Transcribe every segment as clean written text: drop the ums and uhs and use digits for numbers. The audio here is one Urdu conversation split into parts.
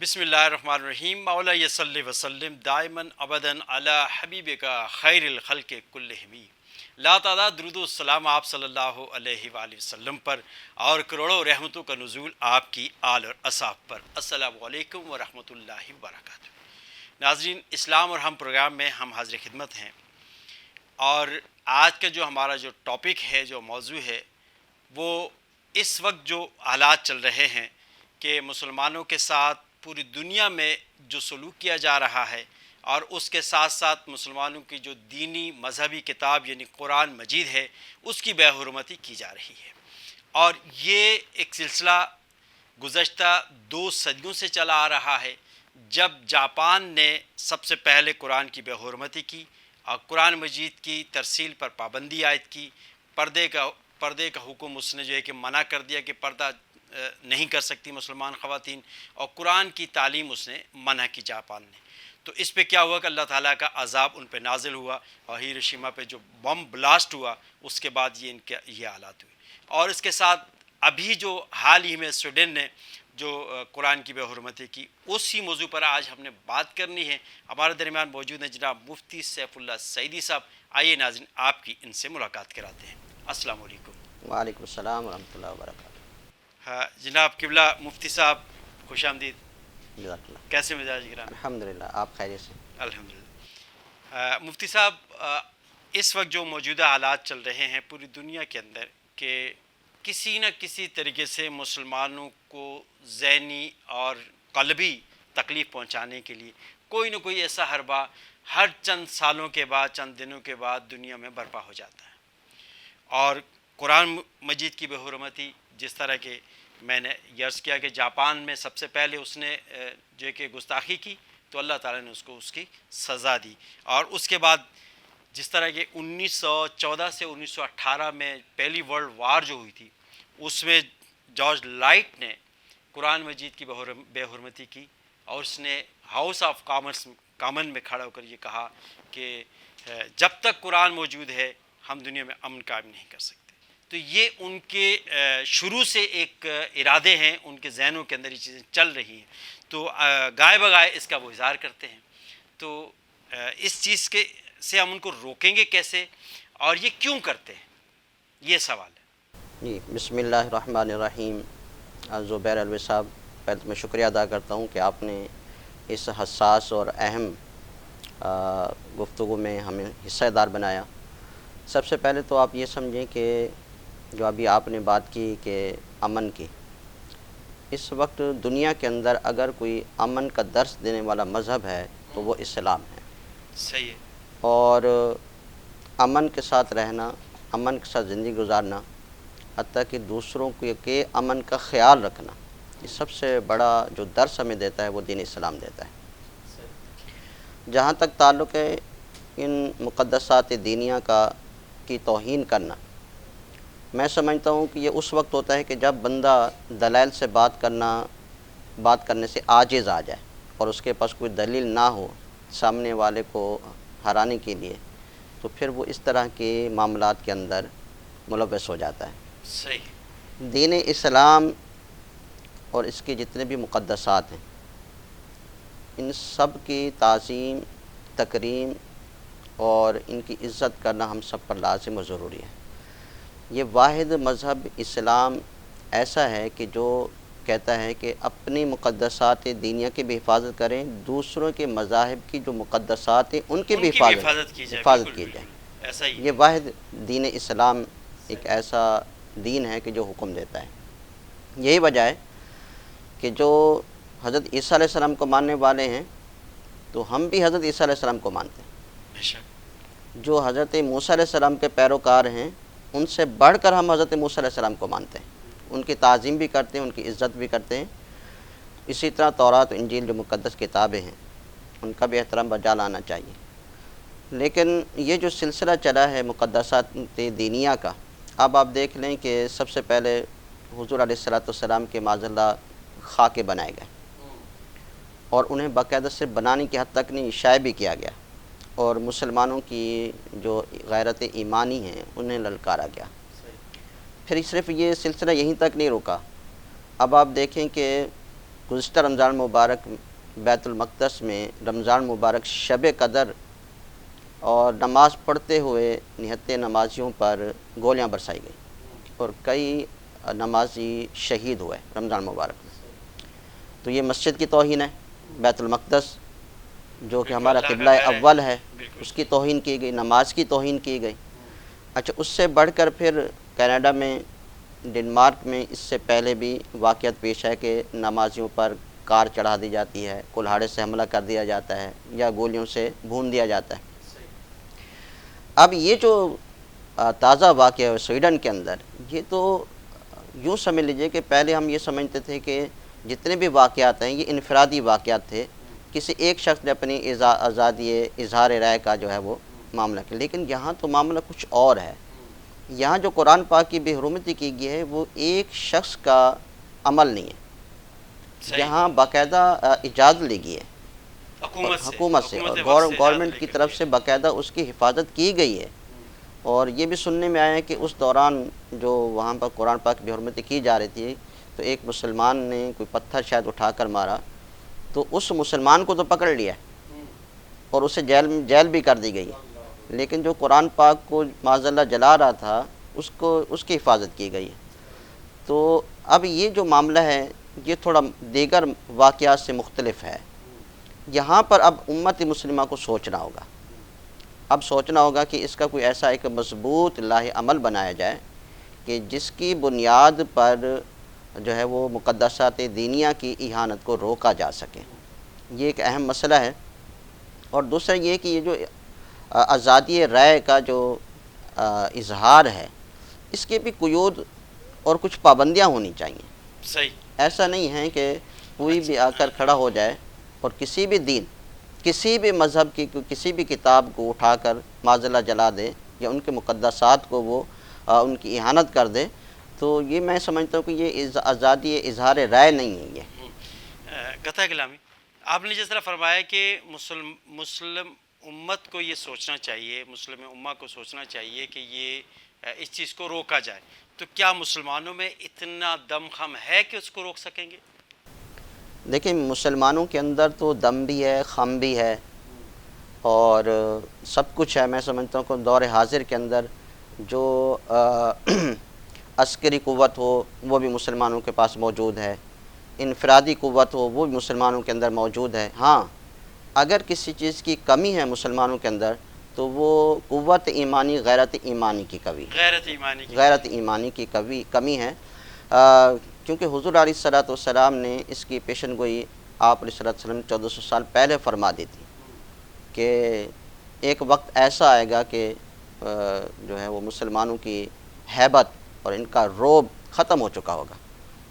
بسم اللہ الرحمن الرحیم مولا یصلی وسلم دائمن ابدن علی حبیبک خیر الخلق کلہم لا تعداد درود و السلام آپ صلی اللہ علیہ وآلہ وسلم پر اور کروڑوں رحمتوں کا نزول آپ کی آل اور اصحاب پر۔ السلام علیکم ورحمۃ اللہ وبرکاتہ۔ ناظرین، اسلام اور ہم پروگرام میں ہم حاضر خدمت ہیں، اور آج کا جو ہمارا جو ٹاپک ہے، جو موضوع ہے، وہ اس وقت جو حالات چل رہے ہیں کہ مسلمانوں کے ساتھ پوری دنیا میں جو سلوک کیا جا رہا ہے، اور اس کے ساتھ ساتھ مسلمانوں کی جو دینی مذہبی کتاب یعنی قرآن مجید ہے، اس کی بے حرمتی کی جا رہی ہے۔ اور یہ ایک سلسلہ گزشتہ 2 صدیوں سے چلا آ رہا ہے، جب جاپان نے سب سے پہلے قرآن کی بے حرمتی کی اور قرآن مجید کی ترسیل پر پابندی عائد کی۔ پردے کا حکم اس نے جو ہے کہ منع کر دیا کہ پردہ نہیں کر سکتی مسلمان خواتین، اور قرآن کی تعلیم اس نے منع کی جاپان نے۔ تو اس پہ کیا ہوا کہ اللہ تعالیٰ کا عذاب ان پہ نازل ہوا، اور ہیروشیما پہ جو بم بلاسٹ ہوا اس کے بعد یہ حالات ہوئے۔ اور اس کے ساتھ ابھی جو حال ہی میں سویڈن نے جو قرآن کی بے حرمتی کی، اسی موضوع پر آج ہم نے بات کرنی ہے۔ ہمارے درمیان موجود ہیں جناب مفتی سیف اللہ سعیدی صاحب۔ آئیے ناظرین، آپ کی ان سے ملاقات کراتے ہیں۔ السلام علیکم۔ وعلیکم السلام ورحمۃ اللہ وبرکاتہ۔ ہاں جناب قبلہ مفتی صاحب، خوش آمدید۔ جزاک اللہ۔ کیسے مزاج گرام؟ الحمدللہ، آپ خیریت سے؟ الحمدللہ۔ مفتی صاحب، اس وقت جو موجودہ حالات چل رہے ہیں پوری دنیا کے اندر کہ کسی نہ کسی طریقے سے مسلمانوں کو ذہنی اور قلبی تکلیف پہنچانے کے لیے کوئی نہ کوئی ایسا حربہ ہر چند سالوں کے بعد، چند دنوں کے بعد دنیا میں برپا ہو جاتا ہے۔ اور قرآن مجید کی بے حرمتی، جس طرح کہ میں نے عرض کیا کہ جاپان میں سب سے پہلے اس نے جو کہ گستاخی کی، تو اللہ تعالیٰ نے اس کو اس کی سزا دی۔ اور اس کے بعد جس طرح کہ 1914 سے 1918 میں پہلی ورلڈ وار جو ہوئی تھی، اس میں جارج لائٹ نے قرآن مجید کی بے حرمتی کی، اور اس نے ہاؤس آف کامن میں کھڑا ہو کر یہ کہا کہ جب تک قرآن موجود ہے ہم دنیا میں امن قائم نہیں کر سکتے۔ تو یہ ان کے شروع سے ایک ارادے ہیں، ان کے ذہنوں کے اندر یہ چیزیں چل رہی ہیں، تو گائے بگائے اس کا وہ اظہار کرتے ہیں۔ تو اس چیز کے سے ہم ان کو روکیں گے کیسے، اور یہ کیوں کرتے ہیں، یہ سوال ہے۔ جی، بسم اللہ الرحمن الرحیم۔ زبیر الوی صاحب، پہلے تو میں شکریہ ادا کرتا ہوں کہ آپ نے اس حساس اور اہم گفتگو میں ہمیں حصہ دار بنایا۔ سب سے پہلے تو آپ یہ سمجھیں کہ جو ابھی آپ نے بات کی کہ امن کی، اس وقت دنیا کے اندر اگر کوئی امن کا درس دینے والا مذہب ہے تو وہ اسلام ہے۔ صحیح ہے۔ اور امن کے ساتھ رہنا، امن کے ساتھ زندگی گزارنا، حتیٰ کہ دوسروں کے امن کا خیال رکھنا، یہ سب سے بڑا جو درس ہمیں دیتا ہے وہ دین اسلام دیتا ہے۔ جہاں تک تعلق ہے ان مقدسات دینیہ کی توہین کرنا، میں سمجھتا ہوں کہ یہ اس وقت ہوتا ہے کہ جب بندہ دلائل سے بات کرنے سے عاجز آ جائے، اور اس کے پاس کوئی دلیل نہ ہو سامنے والے کو ہرانے کے لیے، تو پھر وہ اس طرح کے معاملات کے اندر ملوث ہو جاتا ہے۔ صحیح۔ دین اسلام اور اس کے جتنے بھی مقدسات ہیں، ان سب کی تعظیم، تکریم اور ان کی عزت کرنا ہم سب پر لازم و ضروری ہے۔ یہ واحد مذہب اسلام ایسا ہے کہ جو کہتا ہے کہ اپنی مقدسات دینیہ کی بھی حفاظت کریں، دوسروں کے مذاہب کی جو مقدسات ہیں ان کی بھی حفاظت کی جائے۔ ایسا ہی یہ واحد دین اسلام ایک ایسا دین ہے کہ جو حکم دیتا ہے۔ یہی وجہ ہے کہ جو حضرت عیسیٰ علیہ السلام کو ماننے والے ہیں تو ہم بھی حضرت عیسیٰ علیہ السلام کو مانتے ہیں۔ جو حضرت موسیٰ علیہ السلام کے پیروکار ہیں، ان سے بڑھ کر ہم حضرت موسیٰ علیہ السلام کو مانتے ہیں، ان کی تعظیم بھی کرتے ہیں، ان کی عزت بھی کرتے ہیں۔ اسی طرح تورات و انجیل جو مقدس کتابیں ہیں، ان کا بھی احترام بجا لانا چاہیے۔ لیکن یہ جو سلسلہ چلا ہے مقدسات دینیہ کا، اب آپ دیکھ لیں کہ سب سے پہلے حضور علیہ السلام کے معاذ اللہ خاکے بنائے گئے، اور انہیں باقاعدہ صرف بنانے کی حد تک نہیں، شائع بھی کیا گیا، اور مسلمانوں کی جو غیرت ایمانی ہیں انہیں للکارا گیا۔ پھر صرف یہ سلسلہ یہیں تک نہیں رکا، اب آپ دیکھیں کہ گزشتہ رمضان مبارک بیت المقدس میں رمضان مبارک شب قدر اور نماز پڑھتے ہوئے نہتے نمازیوں پر گولیاں برسائی گئی اور کئی نمازی شہید ہوئے رمضان مبارک میں. تو یہ مسجد کی توہین ہے، بیت المقدس جو کہ ہمارا قبلہ اول ہے اس کی توہین کی گئی، نماز کی توہین کی گئی. اچھا، اس سے بڑھ کر پھر کینیڈا میں، ڈنمارک میں اس سے پہلے بھی واقعات پیش ہے کہ نمازیوں پر کار چڑھا دی جاتی ہے، کلہاڑے سے حملہ کر دیا جاتا ہے یا گولیوں سے بھون دیا جاتا ہے. اب یہ جو تازہ واقعہ ہے سویڈن کے اندر، یہ تو یوں سمجھ لیجئے کہ پہلے ہم یہ سمجھتے تھے کہ جتنے بھی واقعات ہیں یہ انفرادی واقعات تھے، کسی ایک شخص نے اپنی آزادی اظہار رائے کا جو ہے وہ معاملہ کیا. لیکن یہاں تو معاملہ کچھ اور ہے. یہاں جو قرآن پاک کی بے حرمتی کی گئی ہے وہ ایک شخص کا عمل نہیں ہے، یہاں باقاعدہ اجازت لی گئی ہے حکومت سے اور گورنمنٹ کی طرف سے باقاعدہ اس کی حفاظت کی گئی ہے. اور یہ بھی سننے میں آیا ہے کہ اس دوران جو وہاں پر قرآن پاک کی بے حرمتی کی جا رہی تھی تو ایک مسلمان نے کوئی پتھر شاید اٹھا کر مارا، تو اس مسلمان کو تو پکڑ لیا اور اسے جیل بھی کر دی گئی، لیکن جو قرآن پاک کو معاذ اللہ جلا رہا تھا اس کی حفاظت کی گئی ہے. تو اب یہ جو معاملہ ہے یہ تھوڑا دیگر واقعات سے مختلف ہے. یہاں پر اب امت مسلمہ کو سوچنا ہوگا، اب سوچنا ہوگا کہ اس کا کوئی ایسا ایک مضبوط لاہ عمل بنایا جائے کہ جس کی بنیاد پر جو ہے وہ مقدسات دینیہ کی اہانت کو روکا جا سکے. یہ ایک اہم مسئلہ ہے. اور دوسرا یہ کہ یہ جو آزادی رائے کا جو اظہار ہے اس کے بھی قیود اور کچھ پابندیاں ہونی چاہیے. صحیح. ایسا نہیں ہے کہ کوئی بھی آ کر کھڑا ہو جائے اور کسی بھی دین، کسی بھی مذہب کی کسی بھی کتاب کو اٹھا کر معاذ اللہ جلا دے یا ان کے مقدسات کو وہ ان کی اہانت کر دے. تو یہ میں سمجھتا ہوں کہ یہ آزادی اظہار رائے نہیں ہے. یہ قطع کلامی آپ نے جس طرح فرمایا کہ مسلم امت کو یہ سوچنا چاہیے، مسلم امہ کو سوچنا چاہیے کہ یہ اس چیز کو روکا جائے، تو کیا مسلمانوں میں اتنا دم خم ہے کہ اس کو روک سکیں گے؟ دیکھیں، مسلمانوں کے اندر تو دم بھی ہے، خم بھی ہے اور سب کچھ ہے. میں سمجھتا ہوں کہ دور حاضر کے اندر جو عسکری قوت ہو وہ بھی مسلمانوں کے پاس موجود ہے، انفرادی قوت ہو وہ بھی مسلمانوں کے اندر موجود ہے. ہاں، اگر کسی چیز کی کمی ہے مسلمانوں کے اندر تو وہ قوت ایمانی، غیرت ایمانی کی کمی ہے. کیونکہ حضور علیہ الصلوۃ نے اس کی پیشن گوئی آپ علیہ السلام 1400 سال پہلے فرما دی تھی کہ ایک وقت ایسا آئے گا کہ جو ہے وہ مسلمانوں کی ہیبت اور ان کا رعب ختم ہو چکا ہوگا.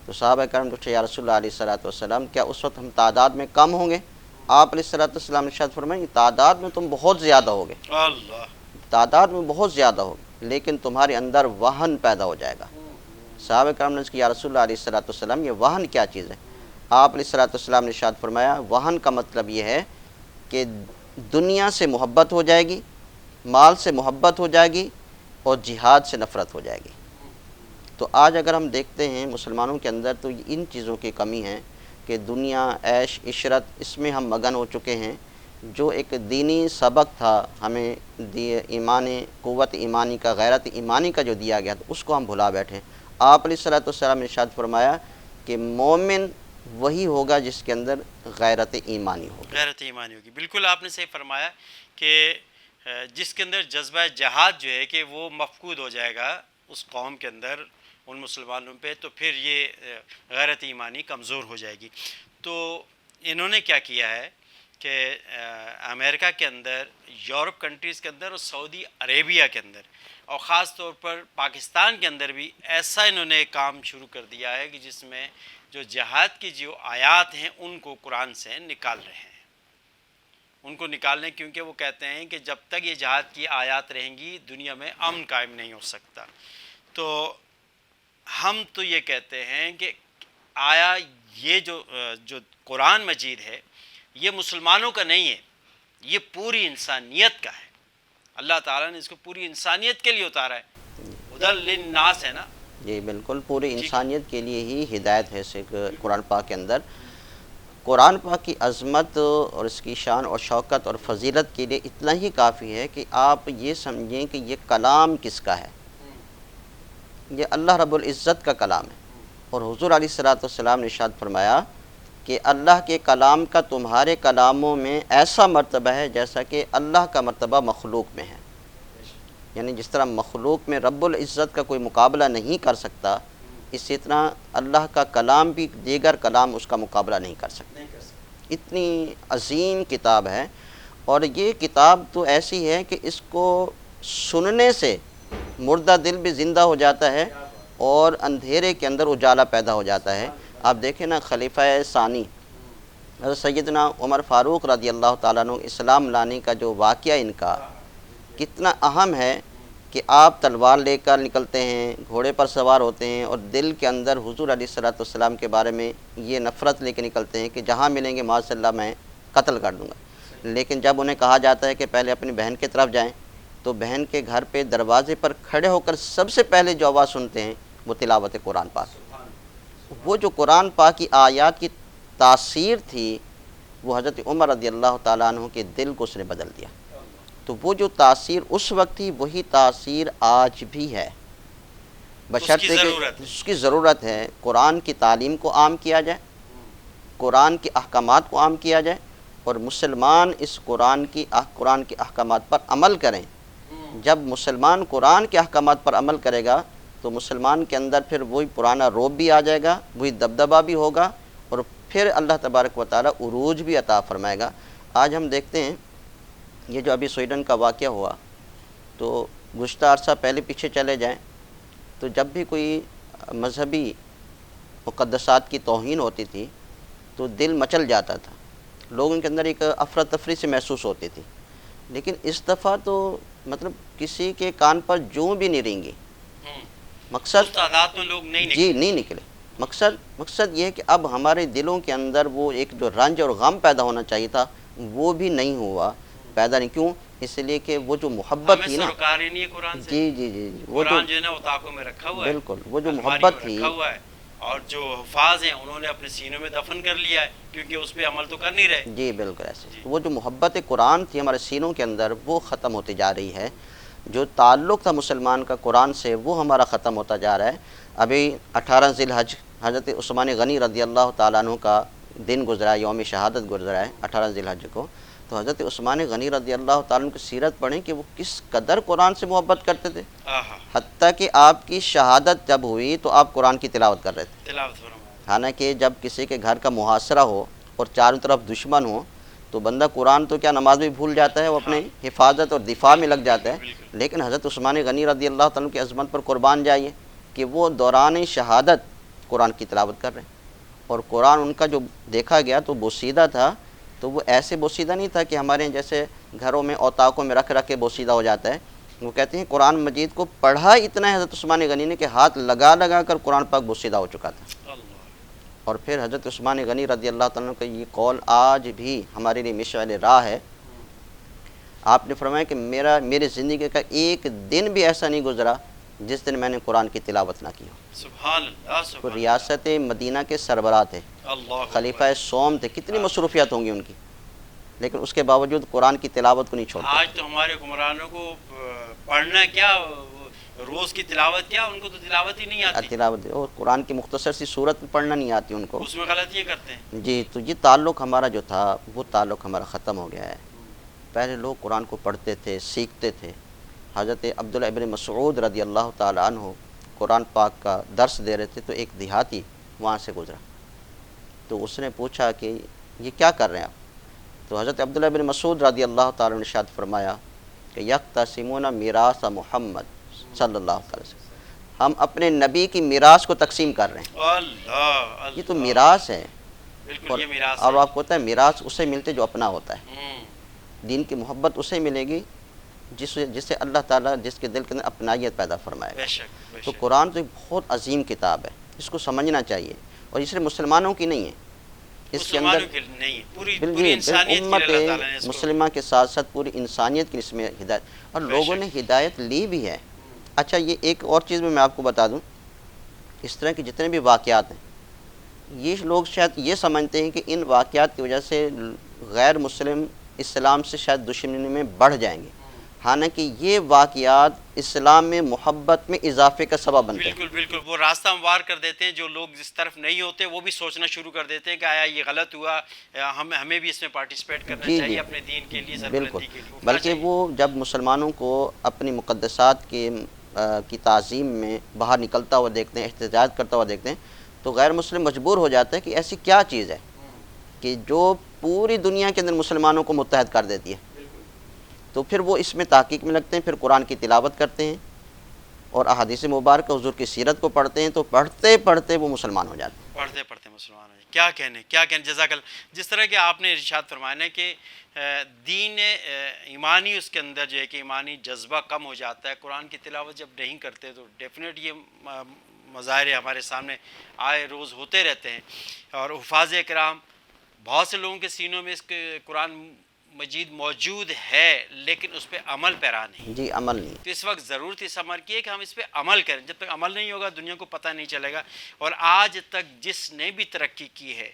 تو صحابہ کرام پوچھے یا رسول اللہ علیہ السلام کیا اس وقت ہم تعداد میں کم ہوں گے؟ آپ علیہ السلام نے ارشاد فرمایا تعداد میں تم بہت زیادہ ہوگے، تعداد میں بہت زیادہ ہوگے، لیکن تمہارے اندر وہن پیدا ہو جائے گا. صحابہ کرام نے کہا یا رسول اللہ علیہ السلام یہ وہن کیا چیز ہے؟ آپ علیہ السلام نے ارشاد فرمایا وہن کا مطلب یہ ہے کہ دنیا سے محبت ہو جائے گی، مال سے محبت ہو جائے گی اور جہاد سے نفرت ہو جائے گی. تو آج اگر ہم دیکھتے ہیں مسلمانوں کے اندر تو ان چیزوں کی کمی ہے کہ دنیا، عیش، عشرت اس میں ہم مگن ہو چکے ہیں. جو ایک دینی سبق تھا ہمیں ایمان، قوت ایمانی کا، غیرت ایمانی کا جو دیا گیا تھا اس کو ہم بھلا بیٹھے. آپ علیہ السلام نے ارشاد فرمایا کہ مومن وہی ہوگا جس کے اندر غیرت ایمانی ہوگی. بالکل آپ نے صحیح فرمایا کہ جس کے اندر جذبہ جہاد جو ہے کہ وہ مفقود ہو جائے گا اس قوم کے اندر، ان مسلمانوں پہ، تو پھر یہ غیرت ایمانی کمزور ہو جائے گی. تو انہوں نے کیا کیا ہے کہ امریکہ کے اندر، یورپ کنٹریز کے اندر اور سعودی عربیہ کے اندر اور خاص طور پر پاکستان کے اندر بھی ایسا انہوں نے کام شروع کر دیا ہے کہ جس میں جو جہاد کی جو آیات ہیں ان کو قرآن سے نکال رہے ہیں. ان کو نکالنے کیونکہ وہ کہتے ہیں کہ جب تک یہ جہاد کی آیات رہیں گی دنیا میں امن قائم نہیں ہو سکتا. تو ہم تو یہ کہتے ہیں کہ آیا یہ جو قرآن مجید ہے یہ مسلمانوں کا نہیں ہے، یہ پوری انسانیت کا ہے. اللہ تعالیٰ نے اس کو پوری انسانیت کے لیے اتارا ہے. ہدی للناس ہے نا. جی بالکل، پوری انسانیت کے لیے ہی ہدایت ہے اس قرآن پاک کے اندر. قرآن پاک کی عظمت اور اس کی شان اور شوکت اور فضیلت کے لیے اتنا ہی کافی ہے کہ آپ یہ سمجھیں کہ یہ کلام کس کا ہے، یہ اللہ رب العزت کا کلام ہے۔ اور حضور علیہ الصلوۃ والسلام نے ارشاد فرمایا کہ اللہ کے کلام کا تمہارے کلاموں میں ایسا مرتبہ ہے جیسا کہ اللہ کا مرتبہ مخلوق میں ہے، یعنی جس طرح مخلوق میں رب العزت کا کوئی مقابلہ نہیں کر سکتا، اسی طرح اللہ کا کلام بھی دیگر کلام اس کا مقابلہ نہیں کر سکتا۔ اتنی عظیم کتاب ہے، اور یہ کتاب تو ایسی ہے کہ اس کو سننے سے مردہ دل بھی زندہ ہو جاتا ہے اور اندھیرے کے اندر اجالا پیدا ہو جاتا ہے۔ آپ دیکھیں نا، خلیفہ ثانی حضرت سیدنا عمر فاروق رضی اللہ تعالیٰ عنہ اسلام لانے کا جو واقعہ ان کا کتنا اہم ہے کہ آپ تلوار لے کر نکلتے ہیں، گھوڑے پر سوار ہوتے ہیں، اور دل کے اندر حضور علیہ الصلوۃ والسلام کے بارے میں یہ نفرت لے کے نکلتے ہیں کہ جہاں ملیں گے معاذ اللہ میں قتل کر دوں گا۔ لیکن جب انہیں کہا جاتا ہے کہ پہلے اپنی بہن کی طرف جائیں، تو بہن کے گھر پہ دروازے پر کھڑے ہو کر سب سے پہلے جو آواز سنتے ہیں وہ تلاوت قرآن پاک۔ وہ جو قرآن پاک کی آیات کی تاثیر تھی، وہ حضرت عمر رضی اللہ تعالیٰ عنہ کے دل کو اس نے بدل دیا۔ تو وہ جو تاثیر اس وقت تھی وہی تاثیر آج بھی ہے، بشرطے کہ اس کی ضرورت ہے قرآن کی تعلیم کو عام کیا جائے، قرآن کے احکامات کو عام کیا جائے، اور مسلمان اس قرآن کے احکامات پر عمل کریں۔ جب مسلمان قرآن کے احکامات پر عمل کرے گا تو مسلمان کے اندر پھر وہی پرانا روب بھی آ جائے گا، وہی دبدبہ بھی ہوگا، اور پھر اللہ تبارک و تعالیٰ عروج بھی عطا فرمائے گا۔ آج ہم دیکھتے ہیں یہ جو ابھی سویڈن کا واقعہ ہوا، تو گزشتہ عرصہ پہلے پیچھے چلے جائیں تو جب بھی کوئی مذہبی مقدسات کی توہین ہوتی تھی تو دل مچل جاتا تھا، لوگوں کے اندر ایک افراتفری سے محسوس ہوتی تھی۔ لیکن اس دفعہ تو مطلب کسی کے کان پر جوں بھی نہیں رینگی، مقصد تعداد میں لوگ نہیں جی نہیں نکلے۔ مقصد یہ ہے کہ اب ہمارے دلوں کے اندر وہ ایک جو رنج اور غم پیدا ہونا چاہیے تھا وہ بھی نہیں ہوا، پیدا نہیں۔ کیوں؟ اس لیے کہ وہ جو محبت تھی نا، جی وہ جو ہے نا اتاقوں میں رکھا ہوا ہے، بالکل وہ جو محبت تھی، اور جو حفاظ ہیں انہوں نے اپنے سینوں میں دفن کر لیا ہے، کیونکہ اس پہ عمل تو کر نہیں رہے۔ جی بالکل ایسے وہ جو محبت قرآن تھی ہمارے سینوں کے اندر وہ ختم ہوتی جا رہی ہے، جو تعلق تھا مسلمان کا قرآن سے وہ ہمارا ختم ہوتا جا رہا ہے۔ ابھی 18 ذی الحج حضرت عثمان غنی رضی اللہ تعالیٰ عنہ کا دن گزرا ہے، یوم شہادت گزرا ہے 18 ذی الحج کو۔ تو حضرت عثمان غنی رضی اللہ تعالیٰ عنہ کی سیرت پڑھیں کہ وہ کس قدر قرآن سے محبت کرتے تھے، حتیٰ کہ آپ کی شہادت جب ہوئی تو آپ قرآن کی تلاوت کر رہے تھے۔ حالانکہ جب کسی کے گھر کا محاصرہ ہو اور چاروں طرف دشمن ہو تو بندہ قرآن تو کیا نماز بھی بھول جاتا ہے، وہ اپنے حفاظت اور دفاع میں لگ جاتا ہے۔ لیکن حضرت عثمان غنی رضی اللہ تعالیٰ عنہ کی عظمت پر قربان جائیے کہ وہ دوران شہادت قرآن کی تلاوت کر رہے ہیں، اور قرآن ان کا جو دیکھا گیا تو بوسیدہ تھا، تو وہ ایسے بوسیدہ نہیں تھا کہ ہمارے جیسے گھروں میں اوتاقوں میں رکھ کے بوسیدہ ہو جاتا ہے۔ وہ کہتے ہیں قرآن مجید کو پڑھا اتنا ہے حضرت عثمان غنی نے کہ ہاتھ لگا کر قرآن پاک بوسیدہ ہو چکا تھا۔ اور پھر حضرت عثمان غنی رضی اللہ تعالیٰ عنہ کا یہ قول آج بھی ہمارے لیے مشعل راہ ہے۔ آپ نے فرمایا کہ میری زندگی کا ایک دن بھی ایسا نہیں گزرا جس دن میں نے قرآن کی تلاوت نہ کی ہو۔ سبحان اللہ۔ تو ریاست مدینہ کے سربراہ تھے، خلیفہ سوم تھے، کتنی مصروفیات ہوں گی ان کی، لیکن اس کے باوجود قرآن کی تلاوت کو نہیں چھوڑتے۔ آج تو ہمارے حکمرانوں کو پڑھنا کیا، روز کی تلاوت کیا، ان کو تو تلاوت ہی نہیں آتی۔ تلاوت اور قرآن کی مختصر سی صورت پڑھنا نہیں آتی ان کو، اس میں غلطیاں کرتے ہیں۔ جی تو یہ تعلق ہمارا جو تھا وہ تعلق ہمارا ختم ہو گیا ہے۔ پہلے لوگ قرآن کو پڑھتے تھے، سیکھتے تھے۔ حضرت عبداللہ ابن مسعود رضی اللہ تعالیٰ عنہ قرآن پاک کا درس دے رہے تھے تو ایک دیہاتی وہاں سے گزرا، تو اس نے پوچھا کہ یہ کیا کر رہے ہیں آپ؟ تو حضرت عبداللہ ابن مسعود رضی اللہ تعالیٰ نے ارشاد فرمایا کہ یقتسمون میراث محمد صلی اللہ علیہ وسلم، ہم اپنے نبی کی میراث کو تقسیم کر رہے ہیں۔ اللہ یہ تو میراث ہے، بالکل یہ میراث اور آپ کو پتہ ہے میراث اسے ملتے جو اپنا ہوتا ہے۔ دین کی محبت اسے ملے گی جس سے اللہ تعالیٰ جس کے دل کے اندر اپنائیت پیدا فرمائے گا۔ تو قرآن تو ایک بہت عظیم کتاب ہے، اس کو سمجھنا چاہیے، اور یہ صرف مسلمانوں کی نہیں ہے، اس کے اندر پوری امت مسلمہ کے ساتھ ساتھ پوری انسانیت کی اس میں ہدایت، اور لوگوں نے ہدایت لی بھی ہے۔ اچھا یہ ایک اور چیز میں آپ کو بتا دوں، اس طرح کے جتنے بھی واقعات ہیں یہ لوگ شاید یہ سمجھتے ہیں کہ ان واقعات کی وجہ سے غیر مسلم اسلام سے شاید دشمنی میں بڑھ جائیں گے، حالانکہ یہ واقعات اسلام میں محبت میں اضافے کا سبب بنتے ہیں۔ بالکل بالکل، وہ راستہ ہموار کر دیتے ہیں، جو لوگ جس طرف نہیں ہوتے وہ بھی سوچنا شروع کر دیتے ہیں کہ آیا یہ غلط ہوا، ہمیں بھی اس میں پارٹیسپیٹ کرنا جی چاہیے، جی اپنے دین کے لیے بالکل، سربلندی کے لیے اٹھنا بلکہ چاہیے۔ وہ جب مسلمانوں کو اپنی مقدسات کی تعظیم میں باہر نکلتا ہوا دیکھتے ہیں، احتجاج کرتا ہوا دیکھتے ہیں، تو غیر مسلم مجبور ہو جاتا ہے کہ ایسی کیا چیز ہے کہ جو پوری دنیا کے اندر مسلمانوں کو متحد کر دیتی ہے، تو پھر وہ اس میں تحقیق میں لگتے ہیں، پھر قرآن کی تلاوت کرتے ہیں اور احادیث مبارکہ حضور کی سیرت کو پڑھتے ہیں، تو پڑھتے پڑھتے وہ مسلمان ہو جاتے ہیں۔ پڑھتے پڑھتے مسلمان ہیں، کیا کہنے جزاک اللہ۔ جس طرح کہ آپ نے ارشاد فرمایا ہے کہ دین ایمانی اس کے اندر جو ہے کہ ایمانی جذبہ کم ہو جاتا ہے، قرآن کی تلاوت جب نہیں کرتے تو ڈیفینیٹ یہ مظاہرے ہمارے سامنے آئے روز ہوتے رہتے ہیں، اور حفاظ کرام بہت سے لوگوں کے سینوں میں اس کے قرآن مجید موجود ہے لیکن اس پہ عمل پیرا نہیں۔ جی عمل نہیں۔ تو اس وقت ضرورت اس عمل کی ہے کہ ہم اس پہ عمل کریں، جب تک عمل نہیں ہوگا دنیا کو پتہ نہیں چلے گا۔ اور آج تک جس نے بھی ترقی کی ہے،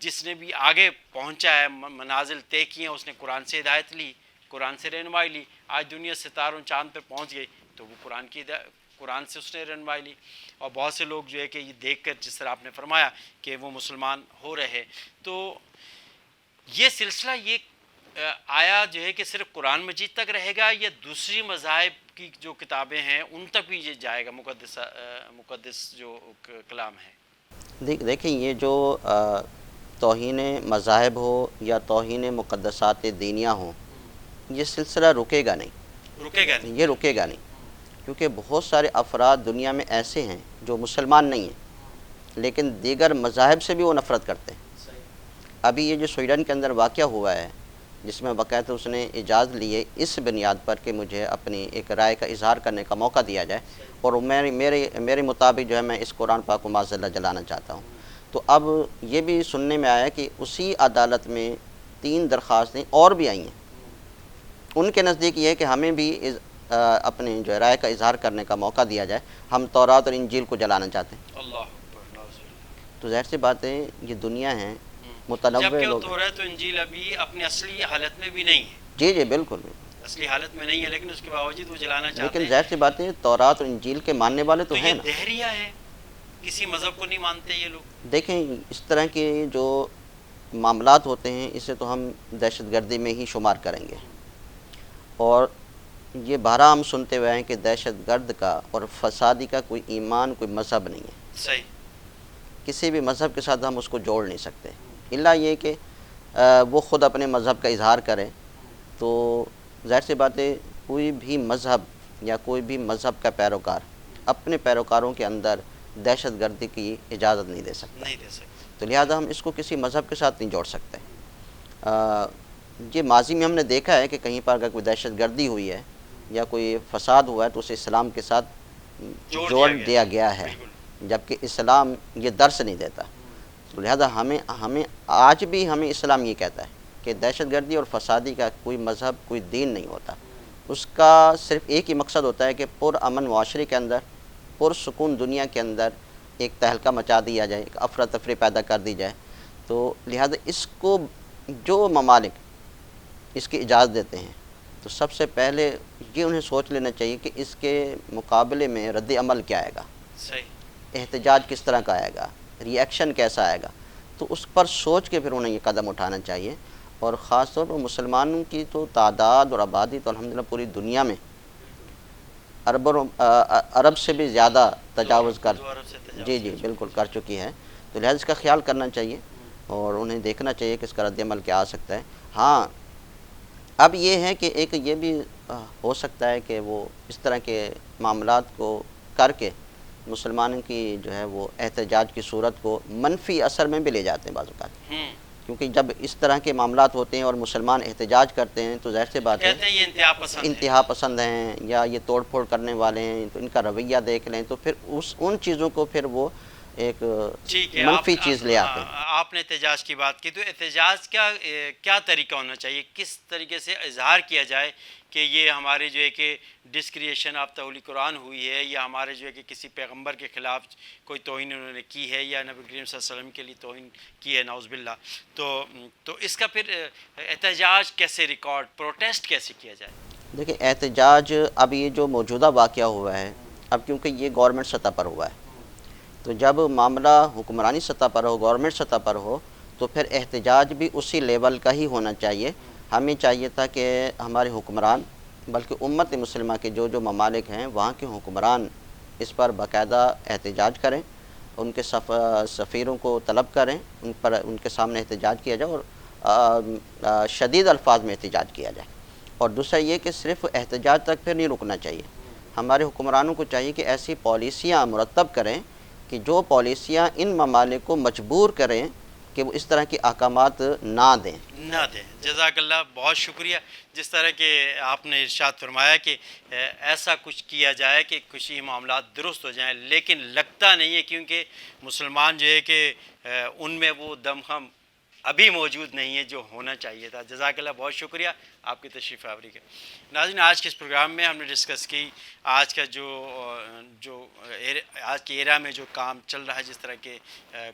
جس نے بھی آگے پہنچا ہے، منازل طے کی ہیں، اس نے قرآن سے ہدایت لی، قرآن سے رہنمائی لی۔ آج دنیا ستاروں چاند پہ پہنچ گئی تو وہ قرآن سے اس نے رہنمائی لی۔ اور بہت سے لوگ جو ہے کہ یہ دیکھ کر جس طرح آپ نے فرمایا کہ وہ مسلمان ہو رہے، تو یہ سلسلہ یہ آیا جو ہے کہ صرف قرآن مجید تک رہے گا یا دوسری مذاہب کی جو کتابیں ہیں ان تک بھی یہ جائے گا، مقدس جو کلام ہے؟ دیکھیں یہ جو توہین مذاہب ہو یا توہین مقدسات دینیہ ہوں، یہ سلسلہ رکے گا نہیں، یہ رکے گا نہیں، کیونکہ بہت سارے افراد دنیا میں ایسے ہیں جو مسلمان نہیں ہیں لیکن دیگر مذاہب سے بھی وہ نفرت کرتے ہیں۔ ابھی یہ جو سویڈن کے اندر واقعہ ہوا ہے، جس میں باقاعدہ اس نے اجازت لی ہے اس بنیاد پر کہ مجھے اپنی ایک رائے کا اظہار کرنے کا موقع دیا جائے، اور میرے مطابق جو ہے میں اس قرآن پاک کو معاذ اللہ جلانا چاہتا ہوں، تو اب یہ بھی سننے میں آیا کہ اسی عدالت میں 3 درخواستیں اور بھی آئی ہیں۔ ان کے نزدیک یہ ہے کہ ہمیں بھی اپنے جو رائے کا اظہار کرنے کا موقع دیا جائے، ہم تورات اور انجیل کو جلانا چاہتے ہیں۔ اللہ اکبر۔ تو ظاہر سی بات ہے یہ دنیا ہے، متنوع جبکہ لوگ، تورات و انجیل ابھی اپنی اصلی حالت میں بھی نہیں ہے، جی جی بالکل، اصلی حالت میں نہیں ہے، لیکن اس کے باوجود وہ جلانا چاہتے لیکن ہیں۔ ظاہر سی بات ہے تورات اور انجیل کے ماننے والے تو تو ہیں یہ نا۔ دہریہ ہے، کسی مذہب کو نہیں مانتے یہ لوگ۔ دیکھیں اس طرح کے جو معاملات ہوتے ہیں اسے تو ہم دہشت گردی میں ہی شمار کریں گے، اور یہ بہرحال ہم سنتے ہوئے ہیں کہ دہشت گرد کا اور فسادی کا کوئی ایمان، کوئی مذہب نہیں ہے، صحیح، کسی بھی مذہب کے ساتھ ہم اس کو جوڑ نہیں سکتے، الا یہ کہ وہ خود اپنے مذہب کا اظہار کرے۔ تو ظاہر سی بات ہے کوئی بھی مذہب یا کوئی بھی مذہب کا پیروکار اپنے پیروکاروں کے اندر دہشت گردی کی اجازت نہیں دے سکتا، نہیں دے سکتے۔ تو لہذا ہم اس کو کسی مذہب کے ساتھ نہیں جوڑ سکتے۔ یہ ماضی میں ہم نے دیکھا ہے کہ کہیں پر اگر کوئی دہشت گردی ہوئی ہے یا کوئی فساد ہوا ہے تو اسے اسلام کے ساتھ جوڑ دیا گیا ہے، جبکہ اسلام یہ درس نہیں دیتا۔ تو لہذا ہمیں آج بھی ہمیں اسلام یہ کہتا ہے کہ دہشت گردی اور فسادی کا کوئی مذہب، کوئی دین نہیں ہوتا، اس کا صرف ایک ہی مقصد ہوتا ہے کہ پرامن معاشرے کے اندر، پرسکون دنیا کے اندر ایک تہلکہ مچا دیا جائے، ایک افراتفری پیدا کر دی جائے۔ تو لہذا اس کو جو ممالک اس کی اجازت دیتے ہیں تو سب سے پہلے یہ انہیں سوچ لینا چاہیے کہ اس کے مقابلے میں رد عمل کیا آئے گا، صحیح، احتجاج کس طرح کا آئے گا، ری ایکشن کیسا آئے گا، تو اس پر سوچ کے پھر انہیں یہ قدم اٹھانا چاہیے۔ اور خاص طور پر مسلمانوں کی تو تعداد اور آبادی تو الحمدللہ پوری دنیا میں عرب سے بھی زیادہ تجاوز جی بالکل کر چکی ہے، تو لہذا اس کا خیال کرنا چاہیے اور انہیں دیکھنا چاہیے کہ اس کا رد عمل کیا آ سکتا ہے۔ ہاں اب یہ ہے کہ ایک یہ بھی ہو سکتا ہے کہ وہ اس طرح کے معاملات کو کر کے مسلمانوں کی جو ہے وہ احتجاج کی صورت کو منفی اثر میں بھی لے جاتے ہیں بعض اوقات، کیونکہ جب اس طرح کے معاملات ہوتے ہیں اور مسلمان احتجاج کرتے ہیں تو ظاہر سی بات ہے یہ انتہا پسند ہیں یا یہ توڑ پھوڑ کرنے والے ہیں، تو ان کا رویہ دیکھ لیں تو پھر ان چیزوں کو پھر وہ ایک منفی چیز لے آتے ہیں۔ آپ آپ نے احتجاج کی بات کی، تو احتجاج کا کیا طریقہ ہونا چاہیے، کس طریقے سے اظہار کیا جائے کہ یہ ہمارے جو ہے کہ ڈسکریشن آف توحید قرآن ہوئی ہے، یا ہمارے جو ہے کہ کسی پیغمبر کے خلاف کوئی توہین انہوں نے کی ہے، یا نبی کریم صلی اللہ علیہ وسلم کے لیے توہین کی ہے، نعوذ باللہ. تو اس کا پھر احتجاج کیسے ریکارڈ، پروٹیسٹ کیسے کیا جائے؟ دیکھیں احتجاج اب یہ جو موجودہ واقعہ ہوا ہے، اب کیونکہ یہ گورنمنٹ سطح پر ہوا ہے، تو جب معاملہ حکمرانی سطح پر ہو، گورنمنٹ سطح پر ہو، تو پھر احتجاج بھی اسی لیول کا ہی ہونا چاہیے. ہمیں چاہیے تھا کہ ہمارے حکمران، بلکہ امت مسلمہ کے جو ممالک ہیں وہاں کے حکمران اس پر باقاعدہ احتجاج کریں، ان کے سفیروں کو طلب کریں، ان کے سامنے احتجاج کیا جائے اور شدید الفاظ میں احتجاج کیا جائے. اور دوسرا یہ کہ صرف احتجاج تک پھر نہیں رکنا چاہیے، ہمارے حکمرانوں کو چاہیے کہ ایسی پالیسیاں مرتب کریں کہ جو پالیسیاں ان ممالک کو مجبور کریں کہ وہ اس طرح کی احکامات نہ دیں. جزاک اللہ، بہت شکریہ. جس طرح کہ آپ نے ارشاد فرمایا کہ ایسا کچھ کیا جائے کہ کچھ ہی معاملات درست ہو جائیں، لیکن لگتا نہیں ہے، کیونکہ مسلمان جو ہے کہ ان میں وہ دمخم ابھی موجود نہیں ہے جو ہونا چاہیے تھا. جزاک اللہ، بہت شکریہ آپ کی تشریف آوری کا. ناظرین، آج کے اس پروگرام میں ہم نے ڈسکس کی آج کا جو آج کی ایرا میں جو کام چل رہا ہے، جس طرح کے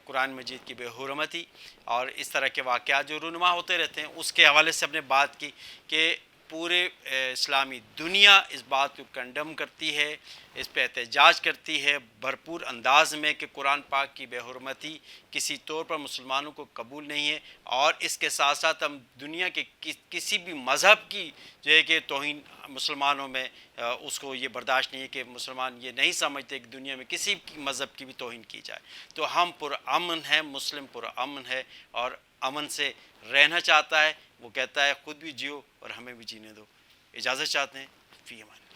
قرآن مجید کی بے حرمتی اور اس طرح کے واقعات جو رونما ہوتے رہتے ہیں، اس کے حوالے سے ہم نے بات کی کہ پورے اسلامی دنیا اس بات کو کنڈم کرتی ہے، اس پہ احتجاج کرتی ہے بھرپور انداز میں کہ قرآن پاک کی بے حرمتی کسی طور پر مسلمانوں کو قبول نہیں ہے. اور اس کے ساتھ ساتھ ہم دنیا کے کسی بھی مذہب کی جو ہے کہ توہین مسلمانوں میں اس کو یہ برداشت نہیں ہے کہ مسلمان یہ نہیں سمجھتے کہ دنیا میں کسی مذہب کی بھی توہین کی جائے. تو ہم پرامن ہیں، مسلم پرامن ہے اور امن سے رہنا چاہتا ہے. وہ کہتا ہے خود بھی جیو اور ہمیں بھی جینے دو. اجازت چاہتے ہیں، فی امان اللہ.